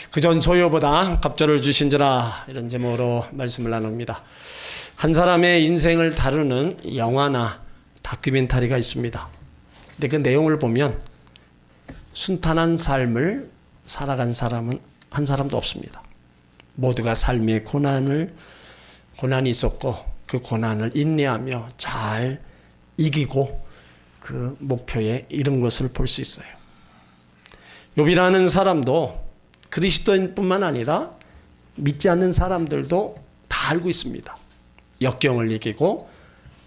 그전 소요보다 갑절을 주신지라, 이런 제목으로 말씀을 나눕니다. 한 사람의 인생을 다루는 영화나 다큐멘터리가 있습니다. 근데 그 내용을 보면 순탄한 삶을 살아간 사람은 한 사람도 없습니다. 모두가 삶의 고난이 있었고 그 고난을 인내하며 잘 이기고 그 목표에 이른 것을 볼 수 있어요. 욥이라는 사람도 그리스도인뿐만 아니라 믿지 않는 사람들도 다 알고 있습니다. 역경을 이기고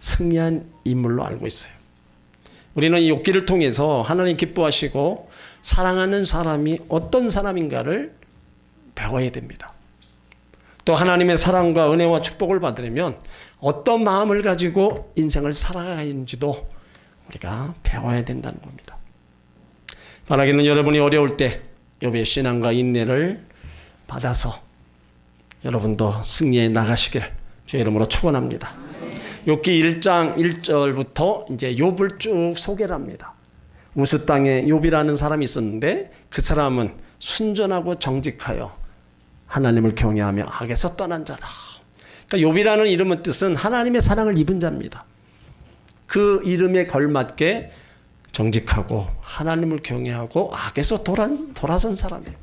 승리한 인물로 알고 있어요. 우리는 이 욥기를 통해서 하나님 기뻐하시고 사랑하는 사람이 어떤 사람인가를 배워야 됩니다. 또 하나님의 사랑과 은혜와 축복을 받으려면 어떤 마음을 가지고 인생을 살아가는지도 우리가 배워야 된다는 겁니다. 바라기는 여러분이 어려울 때 욥의 신앙과 인내를 받아서 여러분도 승리해 나가시길 주의 이름으로 축원합니다. 욥기 1장 1절부터 이제 욥을 쭉 소개를 합니다. 우스 땅에 욥이라는 사람이 있었는데 그 사람은 순전하고 정직하여 하나님을 경외하며 악에서 떠난 자다. 그러니까 욥이라는 이름의 뜻은 하나님의 사랑을 입은 자입니다. 그 이름에 걸맞게 정직하고 하나님을 경외하고 악에서 돌아선 사람이에요.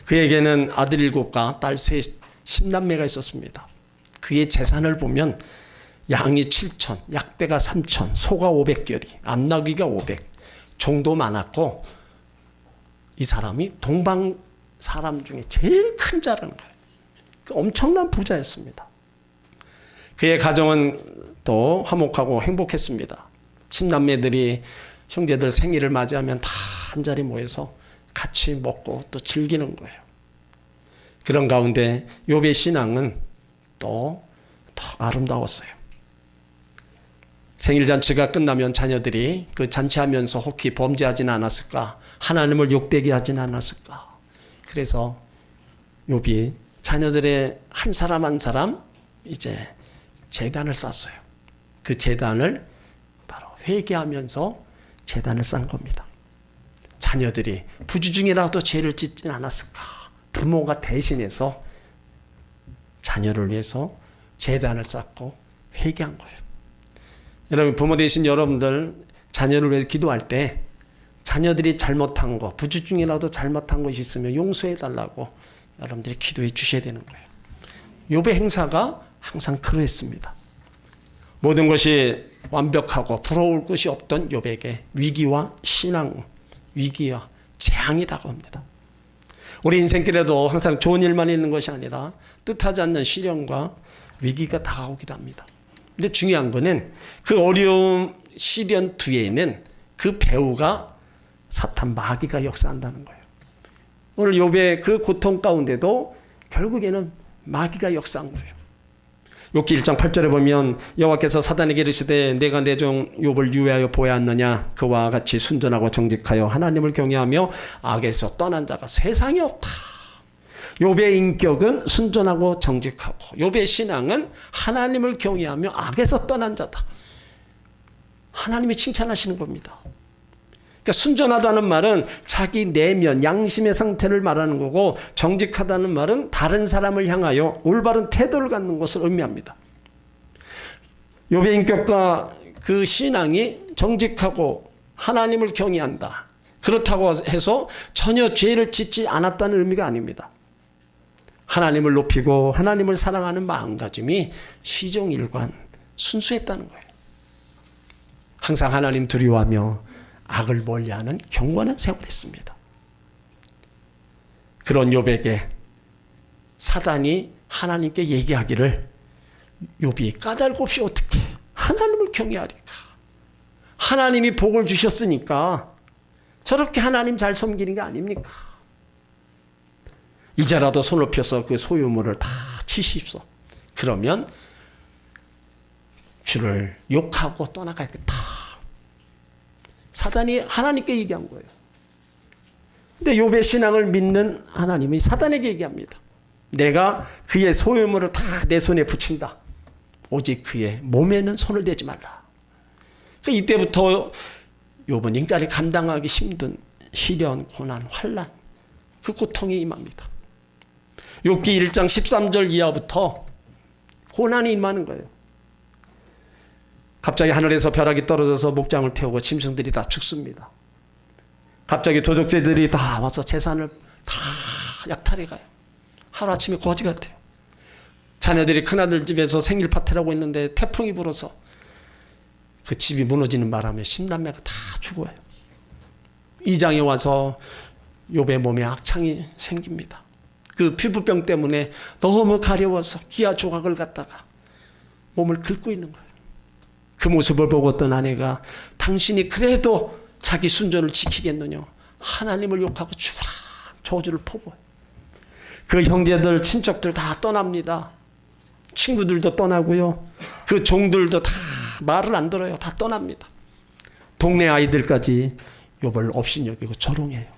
그에게는 아들 7과 딸 10남매가 있었습니다. 그의 재산을 보면 양이 7천, 약대가 3천, 소가 500결이, 암나귀가 500, 종도 많았고 이 사람이 동방 사람 중에 제일 큰 자라는 거예요. 엄청난 부자였습니다. 그의 가정은 또 화목하고 행복했습니다. 10남매들이 형제들 생일을 맞이하면 다 한자리 모여서 같이 먹고 또 즐기는 거예요. 그런 가운데 욥의 신앙은 또 더 아름다웠어요. 생일잔치가 끝나면 자녀들이 그 잔치하면서 혹히 범죄하지는 않았을까? 하나님을 욕되게 하지는 않았을까? 그래서 욥이 자녀들의 한 사람 한 사람 이제 제단을 쌓았어요. 그 제단을 바로 회개하면서 제단을 쌓은 겁니다. 자녀들이 부주 중이라도 죄를 짓진 않았을까? 부모가 대신해서 자녀를 위해서 제단을 쌓고 회개한 거예요. 여러분, 부모 되신 여러분들 자녀를 위해 기도할 때 자녀들이 잘못한 거, 부주 중이라도 잘못한 것이 있으면 용서해 달라고 여러분들이 기도해 주셔야 되는 거예요. 욥의 행사가 항상 그러했습니다. 모든 것이 완벽하고 부러울 것이 없던 욥에게 위기와 위기와 재앙이 다가옵니다. 우리 인생길에도 항상 좋은 일만 있는 것이 아니라 뜻하지 않는 시련과 위기가 다가오기도 합니다. 근데 중요한 거는 그 어려움, 시련 뒤에는 그 배후가 사탄 마귀가 역사한다는 거예요. 오늘 욥의 그 고통 가운데도 결국에는 마귀가 역사한 거예요. 욥기 1장 8절에 보면 여호와께서 사단에게 이르시되 내가 내 종 욥을 유해하여 보았느냐? 그와 같이 순전하고 정직하여 하나님을 경외하며 악에서 떠난 자가 세상에 없다. 욥의 인격은 순전하고 정직하고 욥의 신앙은 하나님을 경외하며 악에서 떠난 자다. 하나님이 칭찬하시는 겁니다. 그러니까 순전하다는 말은 자기 내면 양심의 상태를 말하는 거고, 정직하다는 말은 다른 사람을 향하여 올바른 태도를 갖는 것을 의미합니다. 욥의 인격과 그 신앙이 정직하고 하나님을 경외한다. 그렇다고 해서 전혀 죄를 짓지 않았다는 의미가 아닙니다. 하나님을 높이고 하나님을 사랑하는 마음가짐이 시종일관 순수했다는 거예요. 항상 하나님 두려워하며 악을 멀리하는 경건한 생활을 했습니다. 그런 욥에게 사단이 하나님께 얘기하기를, 욥이 까닭 없이 어떻게 하나님을 경외하리까? 하나님이 복을 주셨으니까 저렇게 하나님 잘 섬기는 게 아닙니까? 이제라도 손 높여서 그 소유물을 다 치십시오. 그러면 주를 욕하고 떠나가겠다. 사단이 하나님께 얘기한 거예요. 근데 욥의 신앙을 믿는 하나님이 사단에게 얘기합니다. 내가 그의 소유물을 다 내 손에 붙인다. 오직 그의 몸에는 손을 대지 말라. 그러니까 이때부터 욥은 인간이 감당하기 힘든 시련, 고난, 환난, 그 고통이 임합니다. 욥기 1장 13절 이하부터 고난이 임하는 거예요. 갑자기 하늘에서 벼락이 떨어져서 목장을 태우고 짐승들이 다 죽습니다. 갑자기 도적제들이 다 와서 재산을 다 약탈해 가요. 하루아침에 거지 같아요. 자녀들이 큰아들 집에서 생일 파티를 하고 있는데 태풍이 불어서 그 집이 무너지는 바람에 10남매가 다 죽어요. 2장에 와서 욥의 몸에 악창이 생깁니다. 그 피부병 때문에 너무 가려워서 기아 조각을 갖다가 몸을 긁고 있는 거예요. 그 모습을 보고 어떤 아내가 당신이 그래도 자기 순전을 지키겠느냐, 하나님을 욕하고 죽으라 저주를 퍼부어요. 그 형제들 친척들 다 떠납니다. 친구들도 떠나고요. 그 종들도 다 말을 안 들어요. 다 떠납니다. 동네 아이들까지 욥을 업신여기고 조롱해요.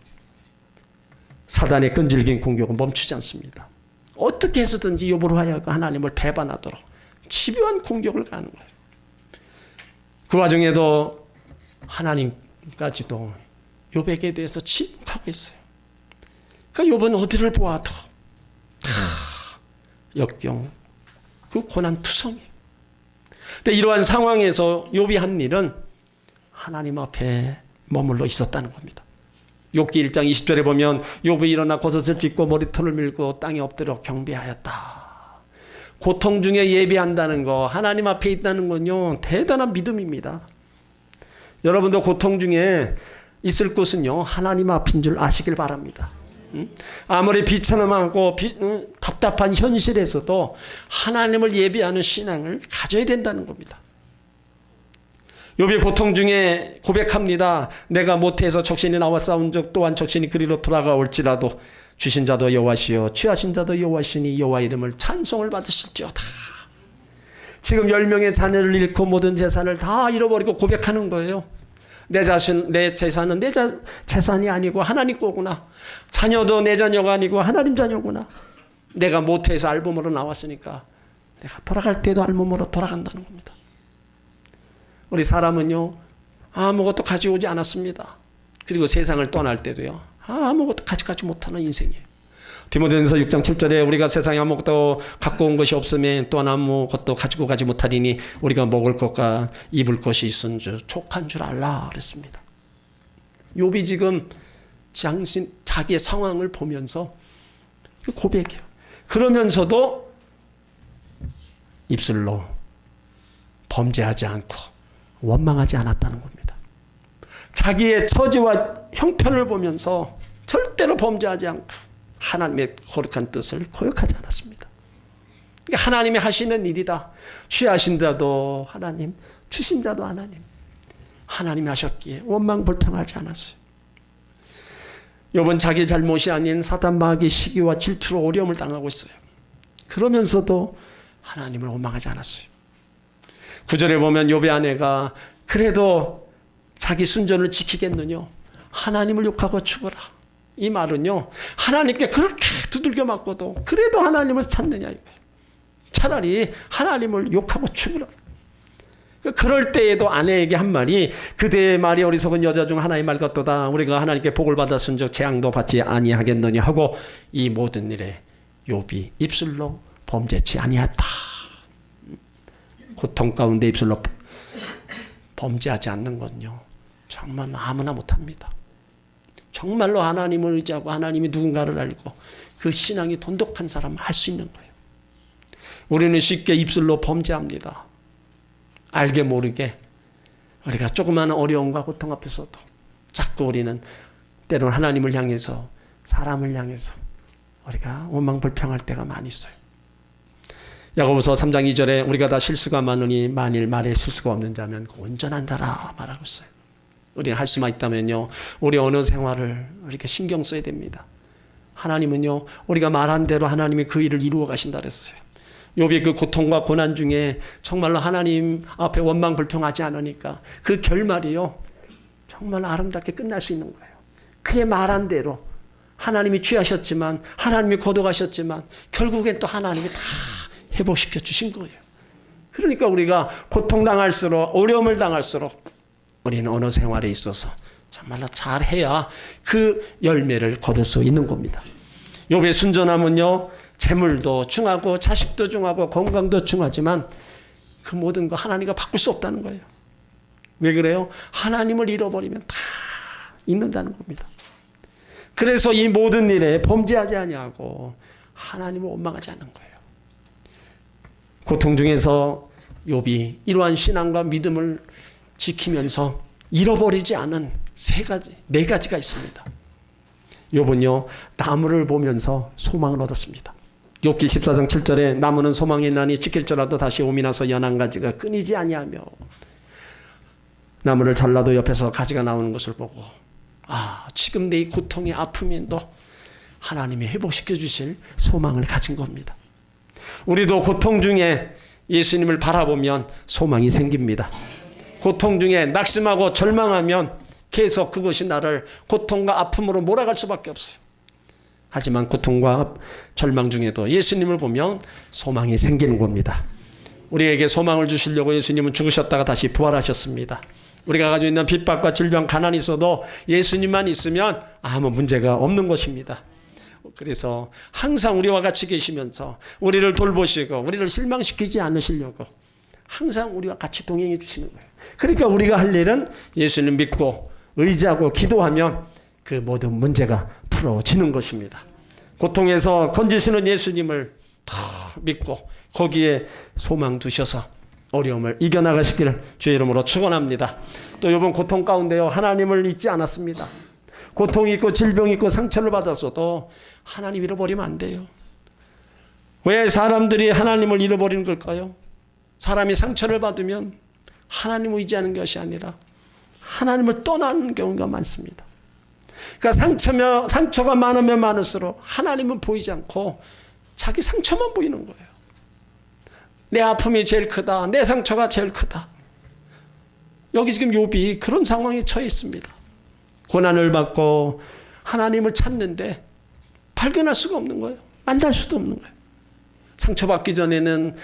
사단의 끈질긴 공격은 멈추지 않습니다. 어떻게 해서든지 욥으로 하여금 하나님을 배반하도록 집요한 공격을 가하는 거예요. 그 와중에도 하나님까지도 욥에게 대해서 침묵하고 있어요. 그 욥은 어디를 보아도 다 역경, 그 고난투성이에요. 근데 이러한 상황에서 욥이 한 일은 하나님 앞에 머물러 있었다는 겁니다. 욥기 1장 20절에 보면 욥이 일어나 겉옷을 찢고 머리털을 밀고 땅에 엎드려 경배하였다. 고통 중에 예배한다는 거, 하나님 앞에 있다는 건요, 대단한 믿음입니다. 여러분도 고통 중에 있을 곳은요, 하나님 앞인 줄 아시길 바랍니다. 아무리 비천함하고 답답한 현실에서도 하나님을 예배하는 신앙을 가져야 된다는 겁니다. 욥이 고통 중에 고백합니다. 내가 모태에서 적신이 나와 싸운 적 또한 적신이 그리로 돌아가올지라도 주신 자도 여호와시요 취하신 자도 여호와시니 여호와 이름을 찬송을 받으실지어다. 지금 10명의 자녀를 잃고 모든 재산을 다 잃어버리고 고백하는 거예요. 내 재산은 내 재산이 아니고 하나님 거구나. 자녀도 내 자녀가 아니고 하나님 자녀구나. 내가 모태에서 알몸으로 나왔으니까 내가 돌아갈 때도 알몸으로 돌아간다는 겁니다. 우리 사람은요, 아무것도 가지고 오지 않았습니다. 그리고 세상을 떠날 때도요, 아무것도 가져가지 못하는 인생이에요. 디모데전서 6장 7절에 우리가 세상에 아무것도 갖고 온 것이 없으면 또한 아무것도 가지고 가지 못하리니 우리가 먹을 것과 입을 것이 있은즉 족한 줄 알라 그랬습니다. 욥이 지금 자기의 상황을 보면서 고백해요. 그러면서도 입술로 범죄하지 않고 원망하지 않았다는 겁니다. 자기의 처지와 형편을 보면서 절대로 범죄하지 않고 하나님의 거룩한 뜻을 거역하지 않았습니다. 그러니까 하나님이 하시는 일이다. 취하신 자도 하나님, 주신 자도 하나님. 하나님이 하셨기에 원망 불평하지 않았어요. 욥은 자기 잘못이 아닌 사단 마귀의 시기와 질투로 어려움을 당하고 있어요. 그러면서도 하나님을 원망하지 않았어요. 9절에 보면 욥의 아내가 그래도 자기 순전을 지키겠느냐, 하나님을 욕하고 죽어라. 이 말은요, 하나님께 그렇게 두들겨 맞고도 그래도 하나님을 찾느냐 이거예요. 차라리 하나님을 욕하고 죽으라. 그럴 때에도 아내에게 한 말이 그대의 말이 어리석은 여자 중 하나의 말 같도다. 우리가 하나님께 복을 받았은즉 재앙도 받지 아니하겠느냐 하고 이 모든 일에 욥이 입술로 범죄치 아니하였다. 고통 가운데 입술로 범죄하지 않는 건요, 정말 아무나 못합니다. 정말로 하나님을 의지하고 하나님이 누군가를 알고 그 신앙이 돈독한 사람은 할 수 있는 거예요. 우리는 쉽게 입술로 범죄합니다. 알게 모르게 우리가 조그마한 어려움과 고통 앞에서도 자꾸 우리는 때로는 하나님을 향해서 사람을 향해서 우리가 원망 불평할 때가 많이 있어요. 야고보서 3장 2절에 우리가 다 실수가 많으니 만일 말에 실수가 없는 자면 온전한 자라 말하고 있어요. 우리는 할 수만 있다면요, 우리 언어 생활을 이렇게 신경 써야 됩니다. 하나님은요, 우리가 말한 대로 하나님이 그 일을 이루어 가신다 그랬어요. 욥이 그 고통과 고난 중에 정말로 하나님 앞에 원망 불평하지 않으니까 그 결말이요, 정말 아름답게 끝날 수 있는 거예요. 그의 말한 대로 하나님이 취하셨지만, 하나님이 거둬가셨지만 결국엔 또 하나님이 다 회복시켜 주신 거예요. 그러니까 우리가 고통당할수록, 어려움을 당할수록 우리는 언어 생활에 있어서 정말로 잘해야 그 열매를 거둘 수 있는 겁니다. 욥의 순전함은요, 재물도 중하고 자식도 중하고 건강도 중하지만 그 모든 거 하나님과 바꿀 수 없다는 거예요. 왜 그래요? 하나님을 잃어버리면 다 잃는다는 겁니다. 그래서 이 모든 일에 범죄하지 아니하고 하나님을 원망하지 않는 거예요. 고통 중에서 욥이 이러한 신앙과 믿음을 지키면서 잃어버리지 않은 네 가지가 있습니다. 욥은요, 나무를 보면서 소망을 얻었습니다. 욥기 14장 7절에 나무는 소망이 있나니 지킬지라도 다시 옴이 나서 연한 가지가 끊이지 아니하며, 나무를 잘라도 옆에서 가지가 나오는 것을 보고 지금 내 이 고통의 아픔에도 하나님이 회복시켜 주실 소망을 가진 겁니다. 우리도 고통 중에 예수님을 바라보면 소망이 생깁니다. 고통 중에 낙심하고 절망하면 계속 그것이 나를 고통과 아픔으로 몰아갈 수밖에 없어요. 하지만 고통과 절망 중에도 예수님을 보면 소망이 생기는 겁니다. 우리에게 소망을 주시려고 예수님은 죽으셨다가 다시 부활하셨습니다. 우리가 가지고 있는 핍박과 질병, 가난이 있어도 예수님만 있으면 아무 문제가 없는 것입니다. 그래서 항상 우리와 같이 계시면서 우리를 돌보시고 우리를 실망시키지 않으시려고 항상 우리와 같이 동행해 주시는 거예요. 그러니까 우리가 할 일은 예수님 믿고 의지하고 기도하면 그 모든 문제가 풀어지는 것입니다. 고통에서 건지시는 예수님을 더 믿고 거기에 소망 두셔서 어려움을 이겨나가시기를 주의 이름으로 축원합니다. 또 이번 고통 가운데요, 하나님을 잊지 않았습니다. 고통이 있고 질병이 있고 상처를 받았어도 하나님 잃어버리면 안 돼요. 왜 사람들이 하나님을 잃어버리는 걸까요? 사람이 상처를 받으면 하나님을 의지하는 것이 아니라 하나님을 떠나는 경우가 많습니다. 그러니까 상처가 많으면 많을수록 하나님은 보이지 않고 자기 상처만 보이는 거예요. 내 아픔이 제일 크다. 내 상처가 제일 크다. 여기 지금 욥이 그런 상황에 처해 있습니다. 고난을 받고 하나님을 찾는데 발견할 수가 없는 거예요. 만날 수도 없는 거예요. 상처받기 전에는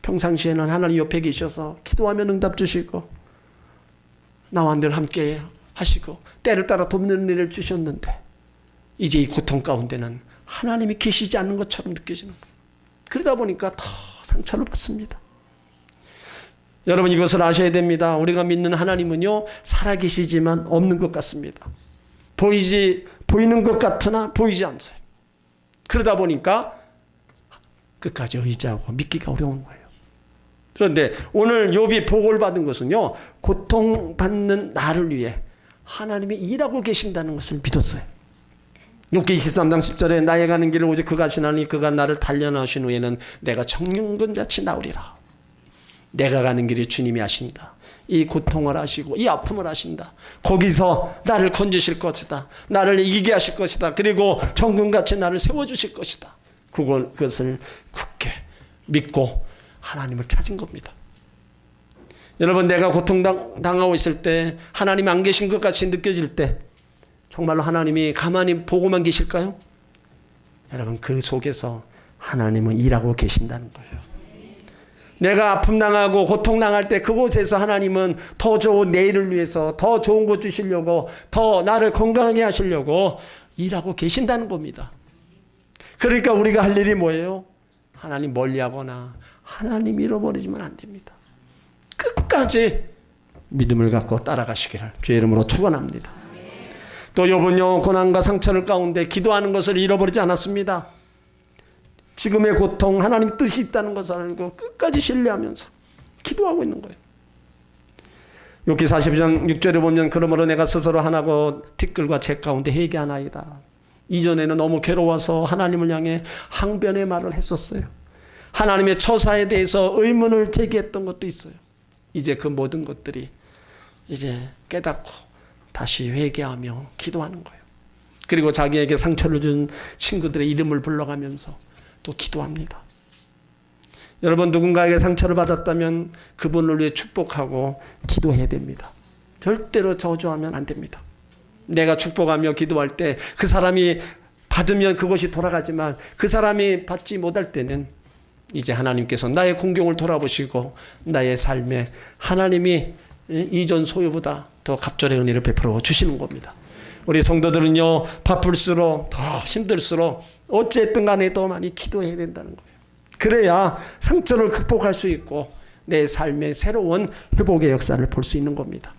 평상시에는 하나님 옆에 계셔서 기도하면 응답 주시고 나와 늘 함께 하시고 때를 따라 돕는 일을 주셨는데 이제 이 고통 가운데는 하나님이 계시지 않는 것처럼 느껴지는 거예요. 그러다 보니까 더 상처를 받습니다. 여러분 이것을 아셔야 됩니다. 우리가 믿는 하나님은요, 살아계시지만 없는 것 같습니다. 보이는 것 같으나 보이지 않아요. 그러다 보니까 끝까지 의지하고 믿기가 어려운 거예요. 그런데 오늘 욥이 복을 받은 것은요, 고통받는 나를 위해 하나님이 일하고 계신다는 것을 믿었어요. 욥기 23장 10절에 나의 가는 길을 오직 그가 아시나니 그가 나를 단련하신 후에는 내가 청년군같이 나오리라. 내가 가는 길이 주님이 아신다. 이 고통을 아시고 이 아픔을 아신다. 거기서 나를 건지실 것이다. 나를 이기게 하실 것이다. 그리고 정금같이 나를 세워주실 것이다. 그것을 굳게 믿고 하나님을 찾은 겁니다. 여러분 내가 고통당하고 있을 때 하나님이 안 계신 것 같이 느껴질 때 정말로 하나님이 가만히 보고만 계실까요? 여러분 그 속에서 하나님은 일하고 계신다는 거예요. 내가 아픔당하고 고통당할 때 그곳에서 하나님은 더 좋은 내일을 위해서 더 좋은 것 주시려고 더 나를 건강하게 하시려고 일하고 계신다는 겁니다. 그러니까 우리가 할 일이 뭐예요? 하나님 멀리하거나 하나님 잃어버리지면 안 됩니다. 끝까지 믿음을 갖고 따라가시기를 주의 이름으로 축원합니다. 또 욥은요 고난과 상처를 가운데 기도하는 것을 잃어버리지 않았습니다. 지금의 고통 하나님 뜻이 있다는 것을 알고 끝까지 신뢰하면서 기도하고 있는 거예요. 욥기 42장 6절에 보면 그러므로 내가 스스로 하나고 티끌과 재 가운데 회개하나이다. 이전에는 너무 괴로워서 하나님을 향해 항변의 말을 했었어요. 하나님의 처사에 대해서 의문을 제기했던 것도 있어요. 이제 그 모든 것들이 이제 깨닫고 다시 회개하며 기도하는 거예요. 그리고 자기에게 상처를 준 친구들의 이름을 불러가면서 또 기도합니다. 여러분 누군가에게 상처를 받았다면 그분을 위해 축복하고 기도해야 됩니다. 절대로 저주하면 안 됩니다. 내가 축복하며 기도할 때 그 사람이 받으면 그것이 돌아가지만 그 사람이 받지 못할 때는 이제 하나님께서 나의 공경을 돌아보시고 나의 삶에 하나님이 이전 소유보다 더 갑절의 은혜를 베풀어 주시는 겁니다. 우리 성도들은요, 바쁠수록 더 힘들수록 어쨌든 간에 더 많이 기도해야 된다는 거예요. 그래야 상처를 극복할 수 있고 내 삶의 새로운 회복의 역사를 볼 수 있는 겁니다.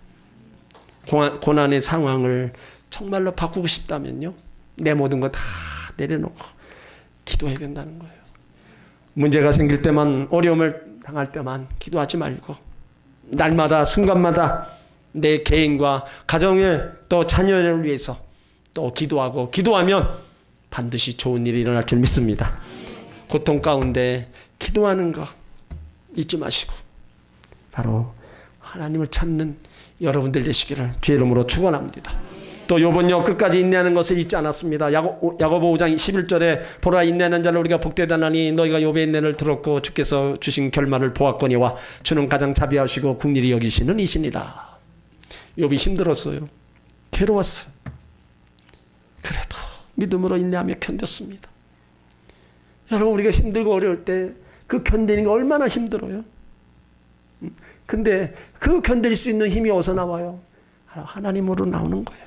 고난의 상황을 정말로 바꾸고 싶다면요, 내 모든 거 다 내려놓고 기도해야 된다는 거예요. 문제가 생길 때만, 어려움을 당할 때만 기도하지 말고 날마다 순간마다 내 개인과 가정을 또 자녀를 위해서 또 기도하고, 기도하면 반드시 좋은 일이 일어날 줄 믿습니다. 고통 가운데 기도하는 거 잊지 마시고 바로 하나님을 찾는 여러분들 되시기를 주의 이름으로 축원합니다. 또 요번요, 끝까지 인내하는 것을 잊지 않았습니다. 야고보 5장 11절에 보라, 인내하는 자를 우리가 복되다나니 너희가 욥의 인내를 들었고 주께서 주신 결말을 보았거니와 주는 가장 자비하시고 긍휼히 여기시는 이시니라. 욥이 힘들었어요. 괴로웠어요. 그래도 믿음으로 인내하며 견뎠습니다. 여러분, 우리가 힘들고 어려울 때 그 견디는 게 얼마나 힘들어요. 근데 그 견딜 수 있는 힘이 어디서 나와요? 하나님으로 나오는 거예요.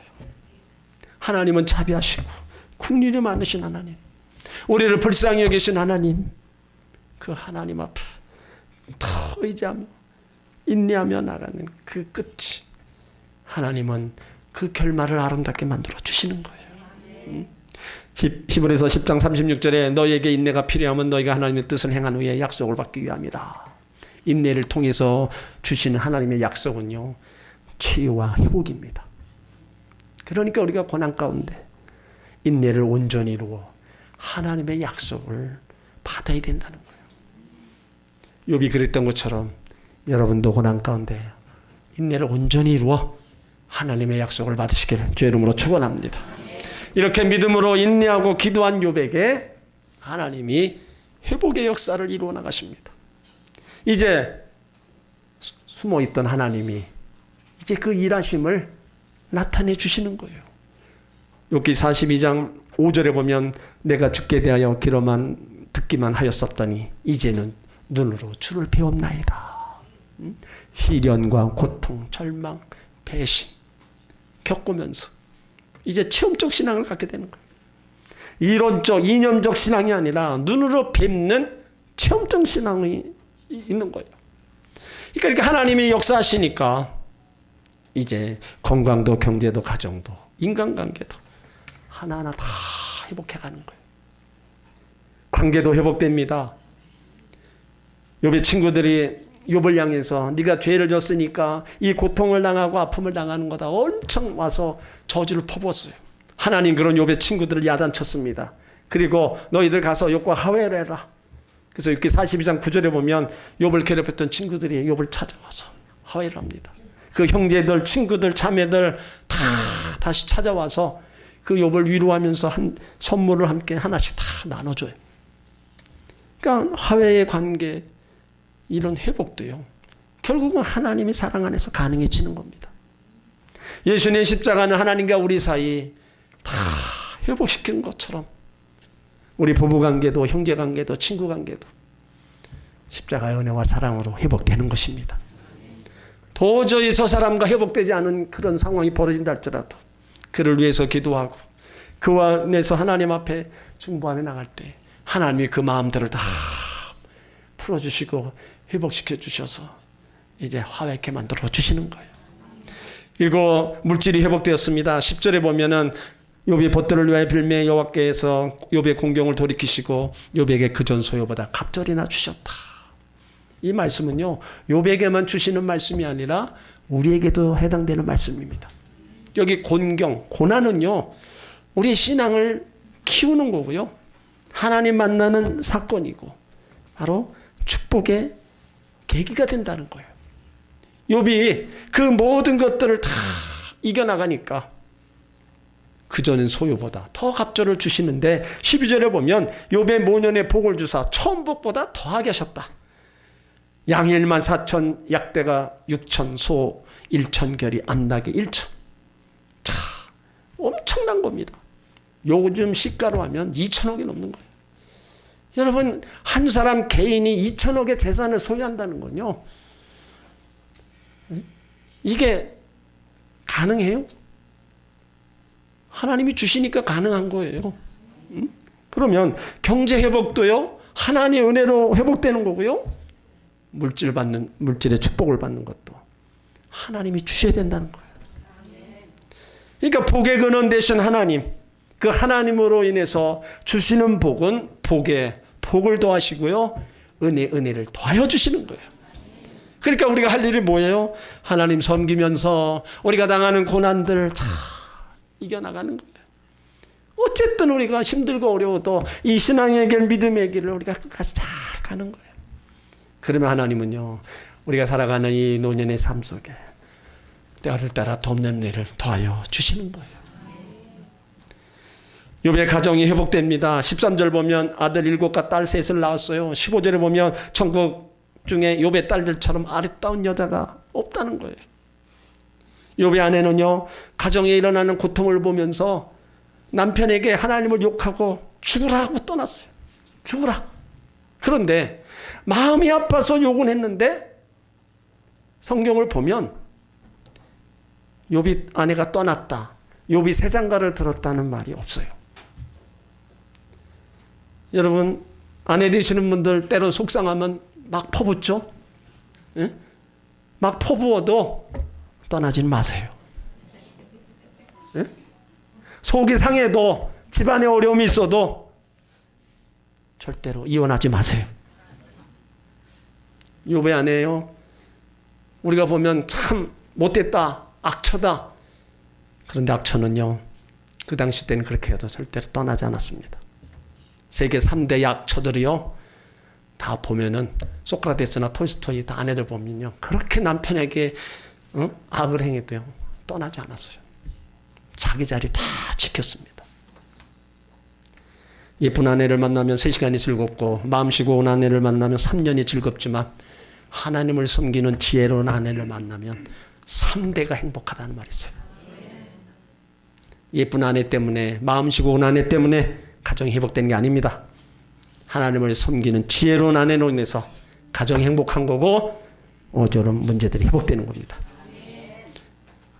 하나님은 자비하시고 긍휼이 많으신 하나님, 우리를 불쌍히 여기신 하나님, 그 하나님 앞에 더 의지하며 인내하며 나가는 그 끝이, 하나님은 그 결말을 아름답게 만들어 주시는 거예요. 히브리서 10장 36절에 너희에게 인내가 필요하면 너희가 하나님의 뜻을 행한 후에 약속을 받기 위함이라. 인내를 통해서 주시는 하나님의 약속은요, 치유와 회복입니다. 그러니까 우리가 고난 가운데 인내를 온전히 이루어 하나님의 약속을 받아야 된다는 거예요. 욥이 그랬던 것처럼 여러분도 고난 가운데 인내를 온전히 이루어 하나님의 약속을 받으시기를 주의 이름으로 축원합니다. 이렇게 믿음으로 인내하고 기도한 욥에게 하나님이 회복의 역사를 이루어 나가십니다. 이제 숨어있던 하나님이 이제 그 일하심을 나타내 주시는 거예요. 욥기 42장 5절에 보면 내가 주께 대하여 귀로만 듣기만 하였었더니 이제는 눈으로 주를 배웠나이다. 시련과 고통, 절망, 배신 겪으면서 이제 체험적 신앙을 갖게 되는 거예요. 이론적, 이념적 신앙이 아니라 눈으로 뵙는 체험적 신앙이 있는 거예요. 그러니까 이렇게 하나님이 역사하시니까 이제 건강도 경제도 가정도 인간관계도 하나하나 다 회복해가는 거예요. 관계도 회복됩니다. 욥의 친구들이 욥을 향해서 네가 죄를 졌으니까 이 고통을 당하고 아픔을 당하는 거다 엄청 와서 저주를 퍼부었어요. 하나님 그런 욥의 친구들을 야단쳤습니다. 그리고 너희들 가서 욥과 화해를 해라. 그래서 이렇게 42장 9절에 보면 욥을 괴롭혔던 친구들이 욥을 찾아와서 화해를 합니다. 그 형제들, 친구들, 자매들 다 다시 찾아와서 그 욥을 위로하면서 한 선물을 함께 하나씩 다 나눠줘요. 그러니까 화해의 관계, 이런 회복도요, 결국은 하나님의 사랑 안에서 가능해지는 겁니다. 예수님의 십자가는 하나님과 우리 사이 다 회복시킨 것처럼 우리 부부관계도 형제관계도 친구관계도 십자가의 은혜와 사랑으로 회복되는 것입니다. 도저히 저 사람과 회복되지 않은 그런 상황이 벌어진다 할지라도 그를 위해서 기도하고 그 안에서 하나님 앞에 중보하며 나갈 때 하나님이 그 마음들을 다 풀어주시고 회복시켜 주셔서 이제 화해케 만들어 주시는 거예요. 그리고 물질이 회복되었습니다. 10절에 보면은 욥이 벗들을 위하여 빌매 여호와께서 욥의 공경을 돌이키시고 욥에게 그전 소요보다 갑절이나 주셨다. 이 말씀은요, 욥에게만 주시는 말씀이 아니라 우리에게도 해당되는 말씀입니다. 여기 곤경, 고난은요, 우리 신앙을 키우는 거고요, 하나님 만나는 사건이고 바로 축복의 계기가 된다는 거예요. 욥이 그 모든 것들을 다 이겨나가니까 그전엔 소유보다 더 갑절을 주시는데 12절에 보면 욥의 모년의 복을 주사 처음 복보다 더하게 하셨다. 양 1만 4천, 약대가 6천, 소 1천 결이 암나귀 1천. 자, 엄청난 겁니다. 요즘 시가로 하면 2천억이 넘는 거예요. 여러분, 한 사람 개인이 2천억의 재산을 소유한다는 건요, 이게 가능해요? 하나님이 주시니까 가능한 거예요. 그러면 경제 회복도요, 하나님의 은혜로 회복되는 거고요. 물질의 축복을 받는 것도 하나님이 주셔야 된다는 거예요. 그러니까 복의 근원 되신 하나님, 그 하나님으로 인해서 주시는 복은 복을 더하시고요, 은혜를 더하여 주시는 거예요. 그러니까 우리가 할 일이 뭐예요? 하나님 섬기면서 우리가 당하는 고난들 잘 이겨나가는 거예요. 어쨌든 우리가 힘들고 어려워도 이 신앙의 길, 믿음의 길을 우리가 끝까지 잘 가는 거예요. 그러면 하나님은요, 우리가 살아가는 이 노년의 삶 속에 때를 따라 돕는 일을 더하여 주시는 거예요. 욥의 가정이 회복됩니다. 13절 보면 아들 7과 딸 3을 낳았어요. 15절에 보면 천국 중에 욥의 딸들처럼 아름다운 여자가 없다는 거예요. 욥의 아내는요, 가정에 일어나는 고통을 보면서 남편에게 하나님을 욕하고 죽으라 하고 떠났어요. 죽으라. 그런데 마음이 아파서 욕은 했는데 성경을 보면 욥이 아내가 떠났다, 욥이 새 장가를 들었다는 말이 없어요. 여러분, 아내 되시는 분들 때로 속상하면 막 퍼붓죠? 예? 막 퍼부어도 떠나진 마세요. 예? 속이 상해도, 집안에 어려움이 있어도 절대로 이혼하지 마세요. 욥의 아내요, 우리가 보면 참 못됐다, 악처다. 그런데 악처는요, 그 당시 때는 그렇게 해도 절대로 떠나지 않았습니다. 세계 3대 약처들이요, 다 보면은 소크라테스나 톨스토이 다 아내들 보면요, 그렇게 남편에게 악을 행해도요 떠나지 않았어요. 자기 자리 다 지켰습니다. 예쁜 아내를 만나면 3시간이 즐겁고 마음 쉬고 온 아내를 만나면 3년이 즐겁지만 하나님을 섬기는 지혜로운 아내를 만나면 3대가 행복하다는 말이 있어요. 예쁜 아내 때문에, 마음 쉬고 온 아내 때문에 가정이 회복되는 게 아닙니다. 하나님을 섬기는 지혜로운 아내로 인해서 가정이 행복한 거고 어저런 문제들이 회복되는 겁니다.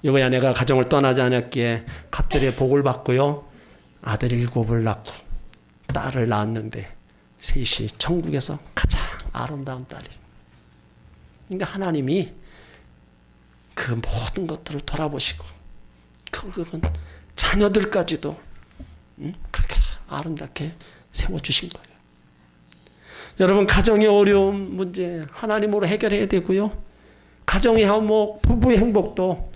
욥의 아내가 가정을 떠나지 않았기에 갑절에 복을 받고요, 아들 7을 낳고 딸을 낳았는데 셋이 천국에서 가장 아름다운 딸이. 그러니까 하나님이 그 모든 것들을 돌아보시고 그건 자녀들까지도 그렇게 아름답게 세워주신 거예요. 여러분, 가정의 어려움 문제 하나님으로 해결해야 되고요, 가정의 화목, 부부의 행복도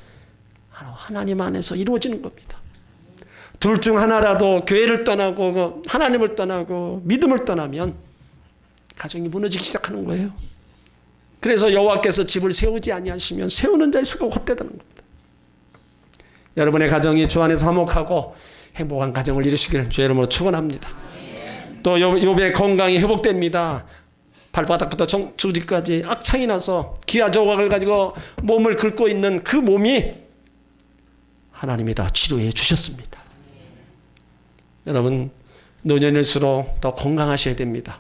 하나님 안에서 이루어지는 겁니다. 둘 중 하나라도 교회를 떠나고 하나님을 떠나고 믿음을 떠나면 가정이 무너지기 시작하는 거예요. 그래서 여호와께서 집을 세우지 아니하시면 세우는 자의 수가 헛되다는 겁니다. 여러분의 가정이 주 안에서 화목하고 행복한 가정을 이루시기를 주의 이름으로 축원합니다. 또 욥의 건강이 회복됩니다. 발바닥부터 정수리까지 악창이 나서 기아 조각을 가지고 몸을 긁고 있는 그 몸이 하나님이 다 치료해 주셨습니다. 여러분, 노년일수록 더 건강하셔야 됩니다.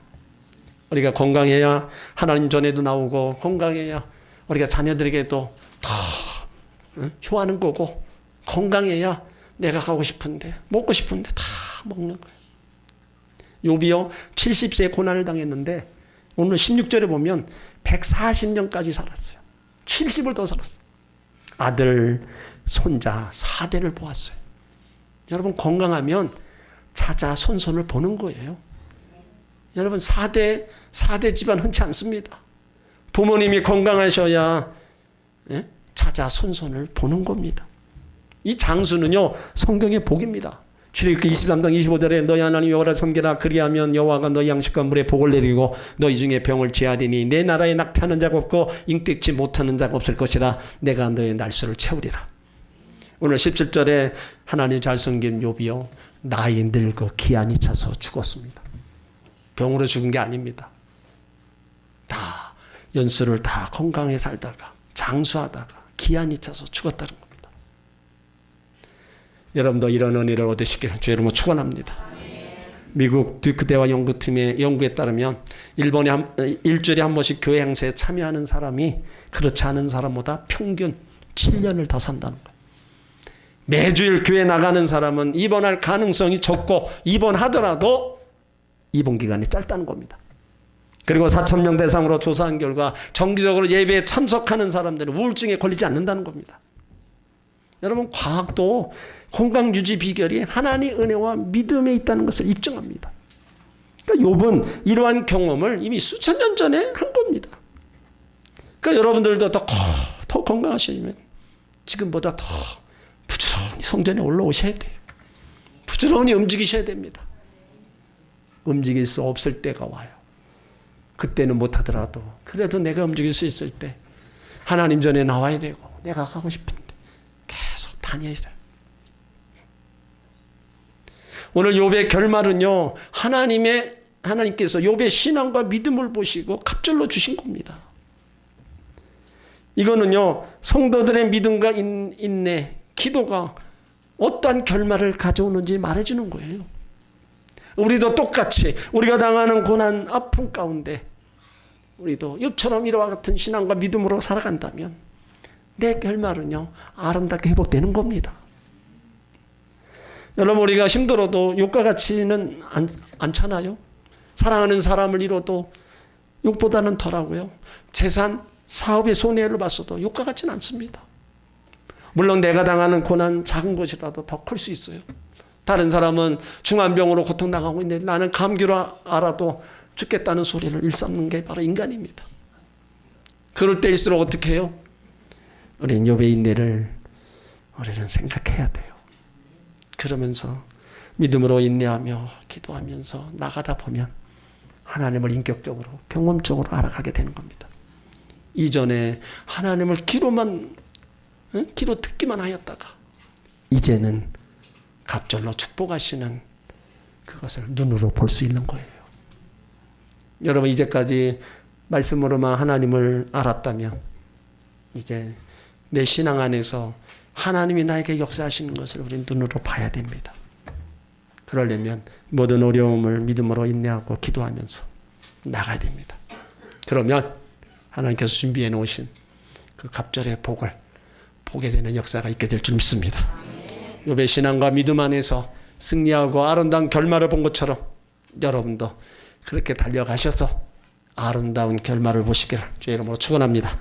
우리가 건강해야 하나님 전에도 나오고, 건강해야 우리가 자녀들에게도 더 효하는 거고, 건강해야 내가 가고 싶은데, 먹고 싶은데 다 먹는 거예요. 욥이요 70세에 고난을 당했는데 오늘 16절에 보면 140년까지 살았어요. 70을 더 살았어요. 아들, 손자 4대를 보았어요. 여러분, 건강하면 자자, 손손을 보는 거예요. 여러분, 4대 집안 흔치 않습니다. 부모님이 건강하셔야 자자, 손손을 보는 겁니다. 이 장수는요 성경의 복입니다. 출애굽기 23장 25절에 너희 하나님 여호와를 섬기라. 그리하면 여호와가 너희 양식과 물에 복을 내리고 너희 중에 병을 제하리니 내 나라에 낙태하는 자가 없고 잉태치 못하는 자가 없을 것이라. 내가 너의 날수를 채우리라. 오늘 17절에 하나님 잘 섬긴 욥이요 나이 늙어 기한이 차서 죽었습니다. 병으로 죽은 게 아닙니다. 다 연수를 다 건강에 살다가 장수하다가 기한이 차서 죽었다는 겁니다. 여러분도 이런 은혜를 얻으시기를 주의 이름으로 축원합니다. 미국 듀크대와 연구팀의 연구에 따르면 일본에 일주일에 한 번씩 교회 행사에 참여하는 사람이 그렇지 않은 사람보다 평균 7년을 더 산다는 거예요. 매주일 교회 나가는 사람은 입원할 가능성이 적고 입원하더라도 입원 기간이 짧다는 겁니다. 그리고 4,000명 대상으로 조사한 결과 정기적으로 예배에 참석하는 사람들은 우울증에 걸리지 않는다는 겁니다. 여러분, 과학도 건강 유지 비결이 하나님의 은혜와 믿음에 있다는 것을 입증합니다. 그러니까 욥은 이러한 경험을 이미 수천 년 전에 한 겁니다. 그러니까 여러분들도 더 건강하시면 지금보다 더 부지런히 성전에 올라오셔야 돼요. 부지런히 움직이셔야 됩니다. 움직일 수 없을 때가 와요. 그때는 못하더라도 그래도 내가 움직일 수 있을 때 하나님 전에 나와야 되고 내가 가고 싶은데 계속 다녀야 돼요. 오늘 욥의 결말은요, 하나님께서 욥의 신앙과 믿음을 보시고 갑절로 주신 겁니다. 이거는요, 성도들의 믿음과 인내, 기도가 어떠한 결말을 가져오는지 말해주는 거예요. 우리도 똑같이 우리가 당하는 고난, 아픔 가운데 우리도 욥처럼 이와 같은 신앙과 믿음으로 살아간다면 내 결말은요, 아름답게 회복되는 겁니다. 여러분, 우리가 힘들어도 욥과 같지는 않잖아요. 사랑하는 사람을 잃어도 욥보다는 덜하고요. 재산, 사업의 손해를 봤어도 욥과 같지는 않습니다. 물론 내가 당하는 고난 작은 것이라도 더 클 수 있어요. 다른 사람은 중환병으로 고통당하고 있는데 나는 감기로 알아도 죽겠다는 소리를 일삼는 게 바로 인간입니다. 그럴 때일수록 어떻게 해요? 우리는 욥의 인내를 우리는 생각해야 돼요. 그러면서 믿음으로 인내하며 기도하면서 나가다 보면 하나님을 인격적으로 경험적으로 알아가게 되는 겁니다. 이전에 하나님을 귀로 듣기만 하였다가 이제는 갑절로 축복하시는 그것을 눈으로 볼 수 있는 거예요. 여러분, 이제까지 말씀으로만 하나님을 알았다면 이제 내 신앙 안에서 하나님이 나에게 역사하시는 것을 우리는 눈으로 봐야 됩니다. 그러려면 모든 어려움을 믿음으로 인내하고 기도하면서 나가야 됩니다. 그러면 하나님께서 준비해 놓으신 그 갑절의 복을 보게 되는 역사가 있게 될 줄 믿습니다. 욥의 신앙과 믿음 안에서 승리하고 아름다운 결말을 본 것처럼 여러분도 그렇게 달려가셔서 아름다운 결말을 보시기를 주의 이름으로 축원합니다.